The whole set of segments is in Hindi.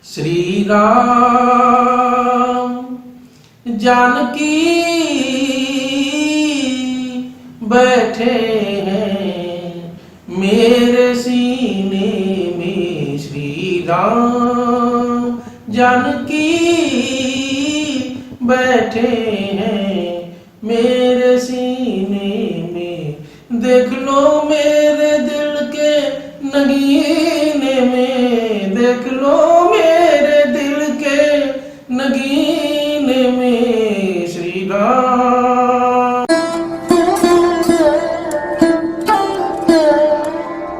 श्री राम जानकी बैठे हैं मेरे सीने में। श्री राम जानकी बैठे हैं मेरे सीने में। देख लो मेरे दिल के नगीने में, देख लो मेरे दिल के नगीने में। श्री राम।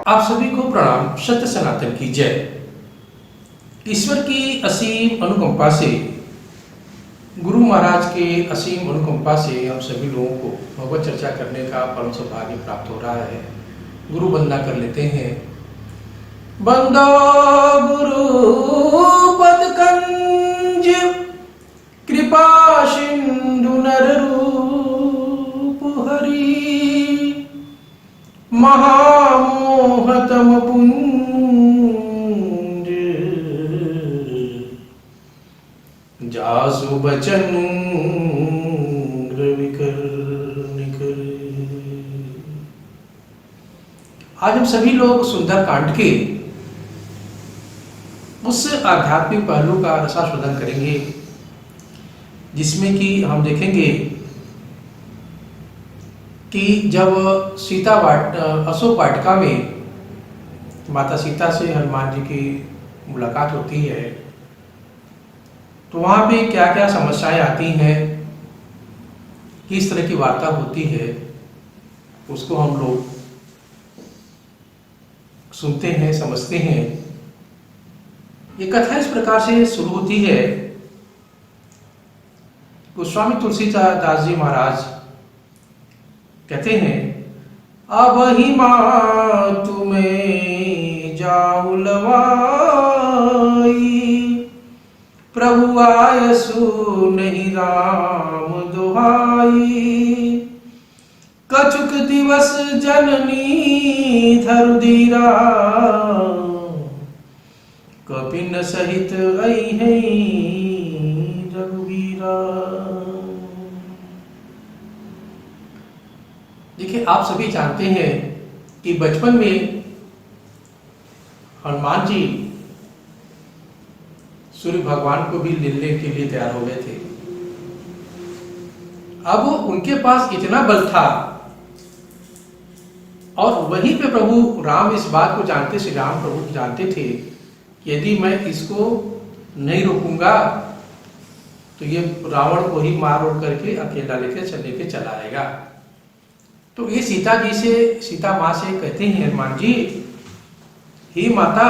आप सभी को प्रणाम। सत्य सनातन की जय। ईश्वर की असीम अनुकंपा से, गुरु महाराज के असीम अनुकंपा से हम सभी लोगों को भगवत चर्चा करने का परम सौभाग्य प्राप्त हो रहा है। गुरु वंदना कर लेते हैं। बंदो गुरु पद कंज कृपा सिंधु नर रूप हरि। महामोहतम पुंज जासु बचन निकर। आज हम सभी लोग सुंदर कांड के उस आध्यात्मिक पहलू का रसास्वादन करेंगे जिसमें कि हम देखेंगे कि जब अशोक वाटिका में माता सीता से हनुमान जी की मुलाकात होती है तो वहाँ पे क्या क्या समस्याएं आती हैं, किस तरह की वार्ता होती है, उसको हम लोग सुनते हैं, समझते हैं। ये कथा इस प्रकार से शुरू होती है। गोस्वामी तुलसीदास जी महाराज कहते हैं, अब ही माँ तुम्हें जाऊं लवाई, प्रभु आयसु नहीं राम दुहाई। कछुक दिवस जननी धरु धीरा, कपिन सहित आई है रघुवीरा। देखिए, आप सभी जानते हैं कि बचपन में हनुमान जी सूर्य भगवान को भी मिलने के लिए तैयार हो गए थे। अब उनके पास इतना बल था और वहीं पे प्रभु राम इस बात को जानते, श्री राम प्रभु जानते थे कि यदि मैं इसको नहीं रोकूंगा तो ये रावण को ही मार उड़ करके अकेला लेके चला आएगा। तो ये सीता माँ से कहते हैं, हनुमान जी, ही माता,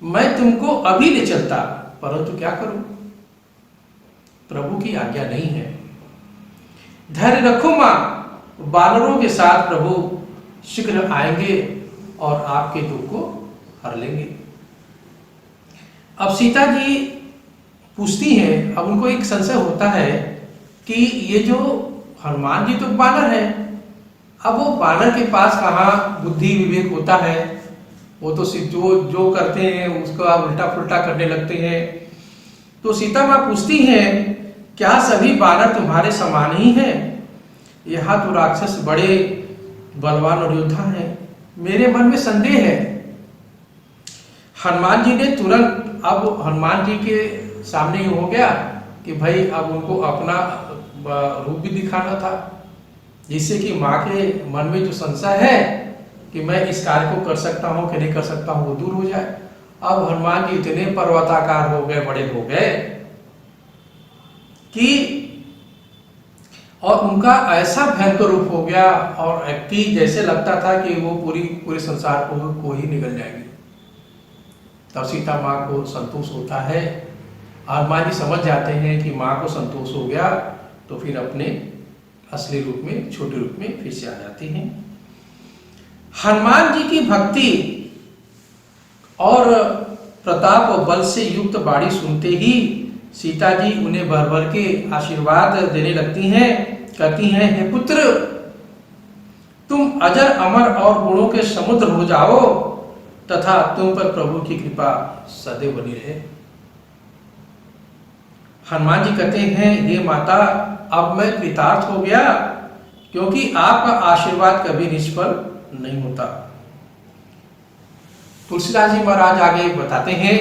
मैं तुमको अभी ले चलता, परंतु क्या करूं, प्रभु की आज्ञा नहीं है। धैर्य रखो मां, वानरों के साथ प्रभु शीघ्र आएंगे और आपके दुख को हर लेंगे। अब सीता जी पूछती हैं, अब उनको एक संशय होता है कि ये जो हनुमान जी तो बानर है, अब वो बानर के पास कहाँ बुद्धि विवेक होता है, वो तो जो करते हैं उसको आप उल्टा पुल्टा करने लगते हैं। तो सीता माँ पूछती हैं, क्या सभी बानर तुम्हारे समान ही हैं? यहाँ तो राक्षस बड़े बलवान और योद्धा हैं, मेरे मन में संदेह है। हनुमान जी ने तुरंत, अब हनुमान जी के सामने ये हो गया कि भाई अब उनको अपना रूप भी दिखाना था, जिससे कि माँ के मन में जो संशय है कि मैं इस कार्य को कर सकता हूँ कि नहीं कर सकता हूँ वो दूर हो जाए। अब हनुमान जी इतने पर्वताकार हो गए, बड़े हो गए कि और उनका ऐसा भयंकर रूप हो गया और कि जैसे लगता था कि वो पूरे संसार को ही निगल जाएंगे। तब सीता माँ को संतोष होता है। हनुमान जी समझ जाते हैं कि माँ को संतोष हो गया तो फिर अपने असली रूप में, छोटे रूप में फिर से आ जाती हैं। हनुमान जी की भक्ति और प्रताप और बल से युक्त वाणी सुनते ही सीता जी उन्हें भर भर के आशीर्वाद देने लगती हैं। कहती हैं, हे पुत्र, तुम अजर अमर और गुणों के समुद्र हो जाओ तथा तुम पर प्रभु की कृपा सदैव बनी रहे। हनुमान जी कहते हैं, हे माता, अब मैं कृतार्थ हो गया, क्योंकि आपका आशीर्वाद कभी निष्फल नहीं होता। तुलसीदास जी महाराज आगे बताते हैं,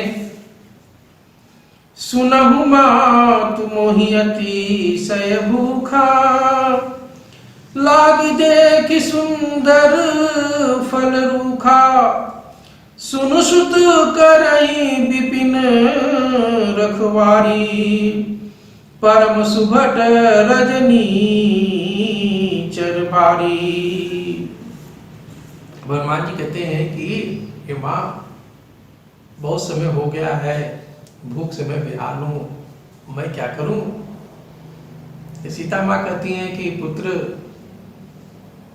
सुनहु मातु मोहि अतिशय भूखा, लाग देखि सुंदर फल रूखा, सुनु सुत करई विपिन रखवारी, परम सुभट रजनी चरभारी। हनुमान जी कहते हैं कि हे माँ, बहुत समय हो गया है, भूख से मैं बेहाल हूं, मैं क्या करूं। सीता माँ कहती हैं कि पुत्र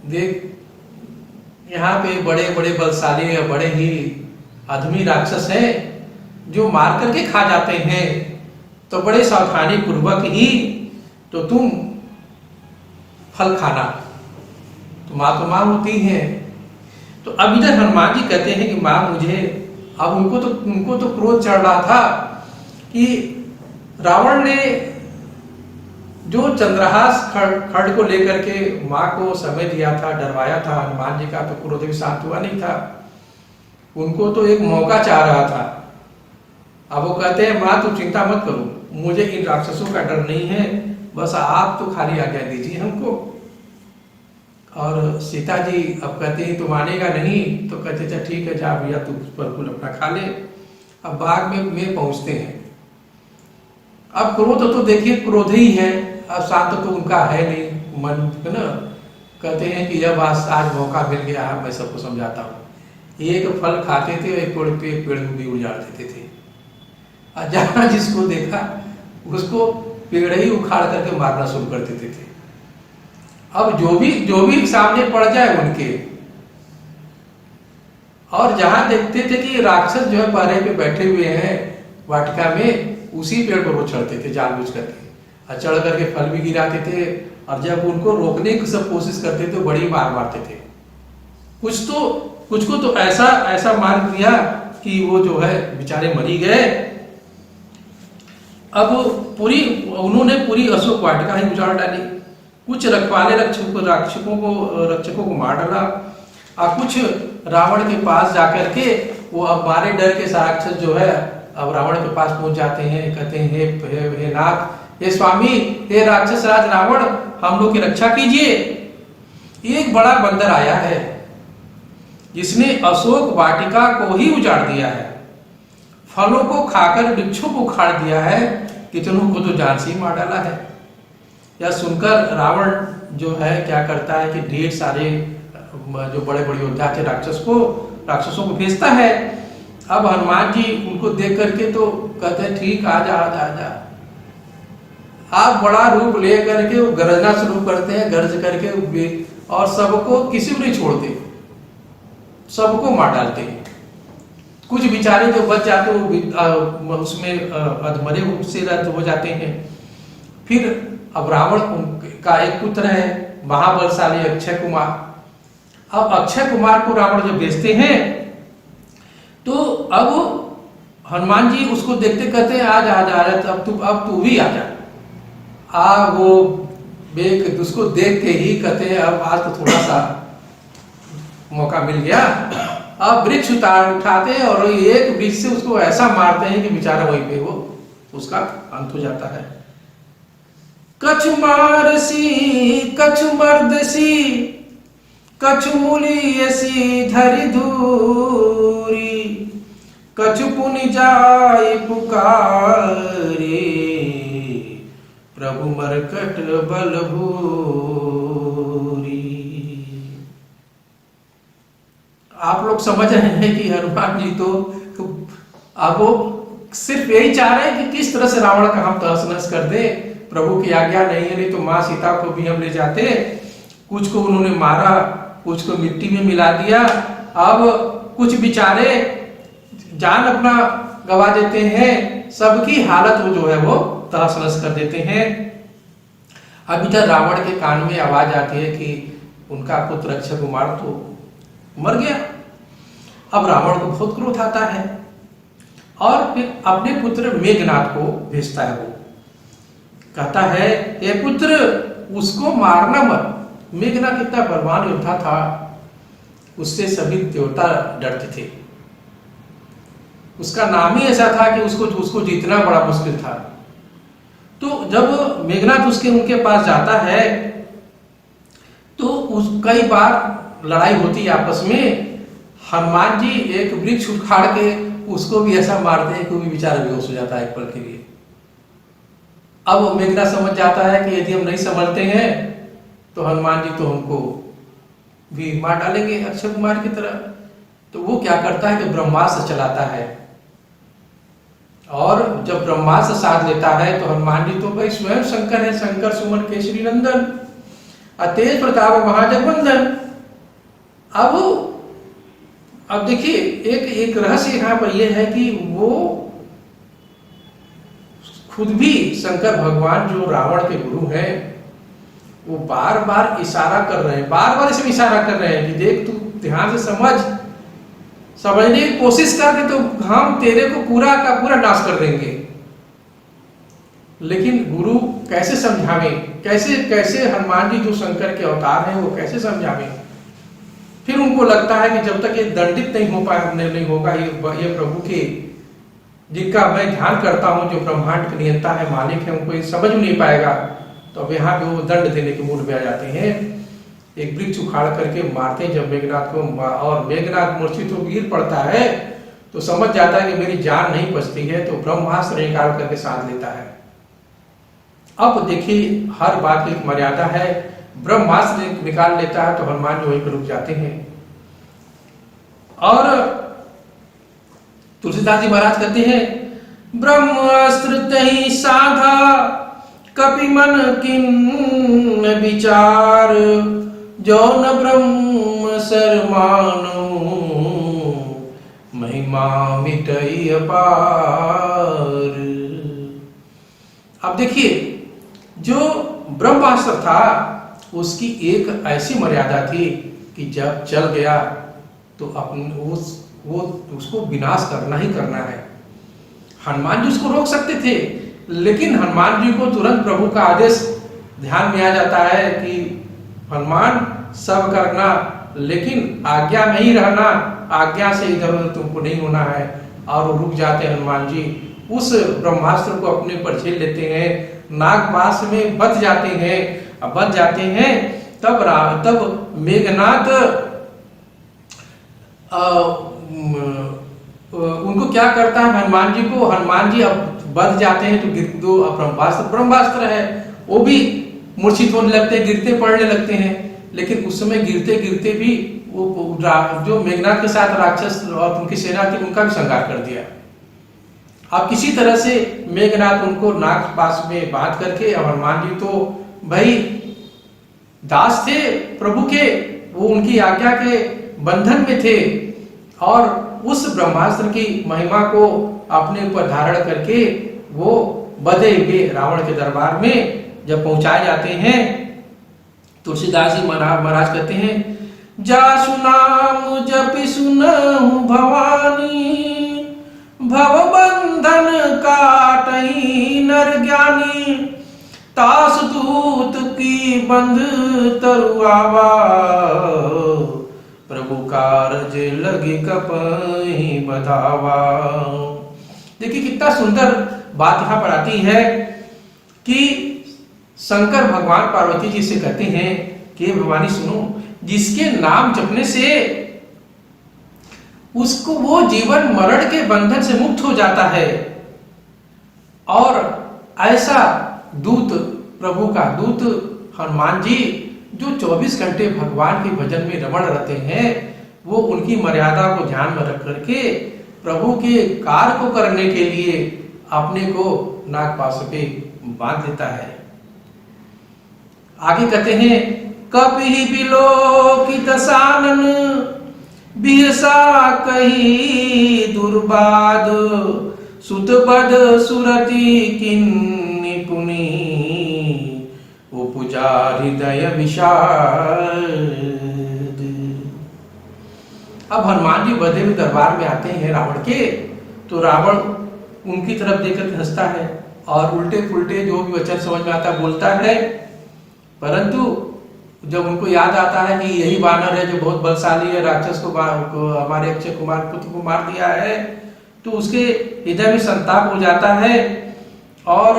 देख, यहाँ पे बड़े बड़े बलशाली या बड़े ही अधमी राक्षस हैं जो मार करके खा जाते हैं, तो बड़े सावधानी पूर्वक ही तो तुम फल खाना। तो माँ होती हैं। तो अब इधर हनुमान जी कहते हैं कि माँ मुझे, अब उनको तो क्रोध चढ़ रहा था कि रावण ने जो चंद्रहास खड्ग को लेकर के माँ को समय दिया था, डरवाया था, हनुमान जी का तो क्रोध भी शांत हुआ नहीं था। उनको तो एक मौका चाह रहा था। अब वो कहते हैं, माँ तू चिंता मत करो, मुझे इन राक्षसों का डर नहीं है, बस आप तो खाली आज्ञा दीजिए हमको। और सीता जी अब कहते हैं तो मानेगा नहीं, तो कहते अच्छा ठीक है, जा भैया तू फल फूल अपना खा ले। अब बाग में पहुंचते हैं। अब क्रोध तो देखिए क्रोध ही है, अब शांत तो उनका है नहीं मन, है ना। कहते हैं कि जब आज मौका मिल गया है, मैं सबको समझाता हूँ। एक फल खाते थे, एक पेड़ भी उजाड़ देते थे, और जहां जिसको देखा उसको पेड़ ही उखाड़ करके मारना शुरू कर देते थे। अब जो भी सामने पड़ जाए उनके, और जहां देखते थे कि राक्षस जो है पहरे पे बैठे हुए हैं वाटिका में, उसी पेड़ पर वो चढ़ते थे जानबूझ करके, और चढ़ करके फल भी गिराते थे। और जब उनको रोकने की सब कोशिश करते थे, बड़ी मार मारते थे। कुछ को तो ऐसा मार दिया कि वो जो है बेचारे मरी गए। अब उन्होंने पूरी अशोक वाटिका ही उजाड़ डाली। कुछ रखवाले रक्षकों को मार डाला, और कुछ रावण के पास जाकर के वो अब मारे डर के राक्षस जो है अब रावण के पास पहुंच जाते हैं। कहते हैं, हे नाथ, हे स्वामी, हे राक्षस राज रावण, हम लोग की रक्षा कीजिए। एक बड़ा बंदर आया है जिसने अशोक वाटिका को ही उजाड़ दिया है, फलों को खाकर वृक्षों को उखाड़ दिया है, कितनों को तो जान से ही मार डाला है। यह सुनकर रावण जो है क्या करता है कि ढेर सारे जो बड़े बड़े योद्धा थे राक्षसों को भेजता है। अब हनुमान जी उनको देख करके तो कहते हैं, ठीक आजा। आप बड़ा रूप ले करके वो गरजना शुरू करते हैं, गरज करके, और सबको किसी को नहीं छोड़ते, सबको मार डालते हैं। कुछ बेचारे जो बच जाते वो उसमें अधमरे से रद्द हो जाते हैं। फिर अब रावण का एक पुत्र है महाबलशाली अक्षय कुमार। अब अक्षय कुमार को रावण जब भेजते हैं, तो अब हनुमान जी उसको देखते कहते हैं, आजा, अब तू भी आजा। वो उसको देख के ही कहते हैं, अब आज तो थोड़ा सा मौका मिल गया। अब वृक्ष उठाते हैं और एक वृक्ष से उसको ऐसा मारते हैं कि बेचारा वहीं पे वो उसका अंत हो जाता है। कछु मारसी कछु मर्दसी, कछु मूलियसी धरि दूरी, कछु पुनि जाय पुकारे, प्रभु मरकट बल भूरी। आप लोग समझ रहे हैं कि हनुमान जी तो अब वो सिर्फ यही चाह रहे हैं कि किस तरह से रावण का हम तहस नहस कर दे। प्रभु की आज्ञा नहीं है, नहीं तो माँ सीता को भी हम ले जाते। कुछ को उन्होंने मारा, कुछ को मिट्टी में मिला दिया। अब कुछ बेचारे जान अपना गवा देते हैं, सबकी हालत वो जो है वो तहस नहस कर देते हैं। अब इधर रावण के कान में आवाज आती है कि उनका पुत्र अक्षय कुमार तो मर गया। अब रावण को बहुत क्रोध आता है और फिर अपने पुत्र मेघनाद को भेजता है। वो कहता है, ये पुत्र उसको मारना मत। मेघनाद कितना बलवान योद्धा था, उससे सभी देवता डरते थे। उसका नाम ही ऐसा था कि उसको जीतना बड़ा मुश्किल था। तो जब मेघनाद उनके पास जाता है तो कई बार लड़ाई होती है आपस में। हनुमान जी एक वृक्ष उखाड़ के उसको भी ऐसा मारते हैं कि वो भी बेचारा बेहोश हो जाता है एक पल के लिए। अब मेघनाद समझ जाता है कि यदि हम नहीं संभलते हैं तो हनुमान जी तो हमको भी मार डालेंगे अक्षय कुमार की तरह। तो वो क्या करता है कि ब्रह्मास्त्र चलाता है, और जब ब्रह्मास्त्र साध लेता है तो हनुमान जी तो भाई स्वयं शंकर है, शंकर सुमन केसरी नंदन, तेज प्रताप महाजगवंदन। अब देखिए एक रहस्य यहाँ पर यह है कि वो खुद भी शंकर भगवान जो रावण के गुरु हैं, वो बार बार इशारा कर रहे हैं, बार बार इसमें इशारा कर रहे हैं कि देख तू ध्यान से समझने की कोशिश करके तो हम तेरे को पूरा का पूरा नाश कर देंगे। लेकिन गुरु कैसे समझावे, कैसे हनुमान जी जो शंकर के अवतार हैं वो कैसे समझावे। फिर उनको लगता है कि जब तक ये दंडित नहीं होगा ये प्रभु के जिनका मैं ध्यान करता हूं, जो ब्रह्मांड के नियंता है, मालिक है, उनको ये समझ नहीं पाएगा। तो अब यहाँ पे वो दंड देने के मूड में आ जाते हैं। एक वृक्ष उखाड़ करके मारते हैं जब मेघनाद को, और मेघनाद मूर्छित हो गिर पड़ता है तो समझ जाता है कि मेरी जान नहीं बचती है, तो ब्रह्मास्त्र निकाल करके साध लेता है। अब देखिए हर बात की एक मर्यादा है। ब्रह्मास्त्र निकाल लेता है तो हनुमान जी वहीं पर रुक जाते हैं। और तुलसीदास जी महाराज कहते हैं, ब्रह्मास्त्र तहि साधा कपि मन किन विचार, जो न ब्रह्म शर्मानो महिमा मिटई अपार। अब देखिए जो ब्रह्मास्त्र था उसकी एक ऐसी मर्यादा थी कि जब चल गया तो उसको विनाश करना ही करना है। हनुमान जी उसको रोक सकते थे, लेकिन हनुमान जी को तुरंत प्रभु का आदेश ध्यान में आ जाता है कि हनुमान सब करना, लेकिन आज्ञा में ही रहना, आज्ञा से इधर उधर तुमको नहीं होना है। और वो रुक जाते हैं हनुमान जी, उस ब्रह्मास्त्र को अपने पर झेल लेते हैं, नागपाश में बच जाते हैं। अब बच जाते हैं तब मेघनाद उनको क्या करता है, हनुमान जी अब बच जाते हैं तो ब्रह्मास्त्र है वो भी मूर्छित होने लगते हैं, गिरते पड़ने लगते हैं। लेकिन उस समय गिरते गिरते भी वो जो मेघनाद के साथ राक्षस और उनकी सेना थी उनका भी संहार कर दिया। अब किसी तरह से मेघनाद उनको नाग पास में बांध करके, अब हनुमान जी तो भाई दास थे प्रभु के, वो उनकी आज्ञा के बंधन में थे, और उस ब्रह्मास्त्र की महिमा को अपने ऊपर धारण करके वो बधे हुए रावण के दरबार में जब पहुंचाए जाते हैं, तुलसीदास जी महाराज कहते हैं, जासु नाम जपि सुनहु भवानी, भव बंधन काटई नर ज्ञानी, तास दूत की बंध तरुआवा, प्रभु कारज लगी कपहि बधावा। देखिए कितना सुंदर बात यहाँ पर आती है कि शंकर भगवान पार्वती जी से कहते हैं कि भवानी सुनो, जिसके नाम जपने से उसको वो जीवन मरण के बंधन से मुक्त हो जाता है, और ऐसा दूत, प्रभु का दूत हनुमान जी जो 24 घंटे भगवान के भजन में रमण रहते हैं, वो उनकी मर्यादा को ध्यान में रख करके प्रभु के कार्य को करने के लिए अपने को नागपाश पे बांध देता है। आगे कहते हैं, कपि बिलोकित सानन, बिहसा कही दुर्बाद, सुतबद सुरति किन्नि पुनि, उपजा हृदय विषाद। अब हनुमान जी बधे हुए दरबार में आते हैं रावण के, तो रावण उनकी तरफ देखकर हंसता है और उल्टे पुल्टे जो भी वचन समझ में आता बोलता है। परंतु जब उनको याद आता है कि यही वानर है जो बहुत बलशाली है, राक्षस को हमारे अक्षय कुमार पुत्र को मार दिया है, तो उसके हृदय में संताप हो जाता है। और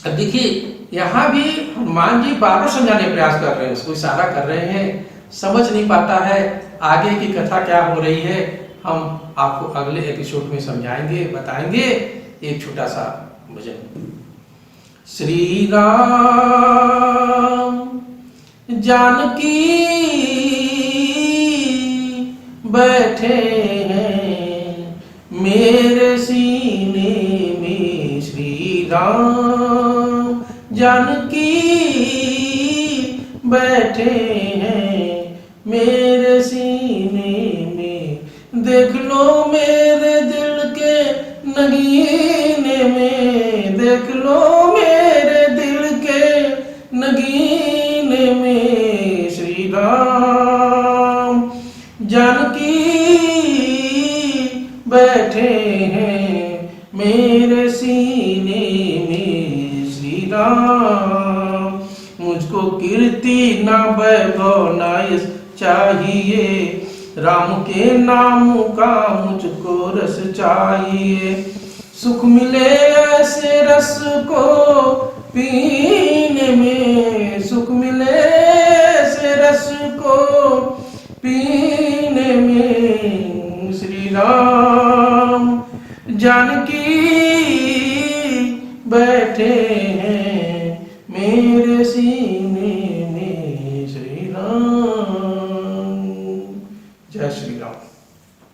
देखिए यहाँ भी हनुमान जी बार बार समझाने प्रयास कर रहे हैं, उसको इशारा कर रहे हैं, समझ नहीं पाता है। आगे की कथा क्या हो रही है हम आपको अगले एपिसोड में समझाएंगे, बताएंगे। एक छोटा सा भजन। श्री राम जानकी बैठे हैं मेरे सीने में, श्री राम जानकी बैठे हैं मेरे सीने में, देख लो मेरे दिल के नगीने में, देख लो मेरे दिल के नगीने में, श्री राम जानकी बैठे हैं मेरे सीने में, श्री राम। मुझको कीर्ति ना वैभव ना यश चाहिए, राम के नाम का मुझको रस चाहिए, सुख मिले ऐसे रस को पीने में, सुख मिले ऐसे रस को पीने में, श्री राम जानकी बैठे हैं मेरे सीने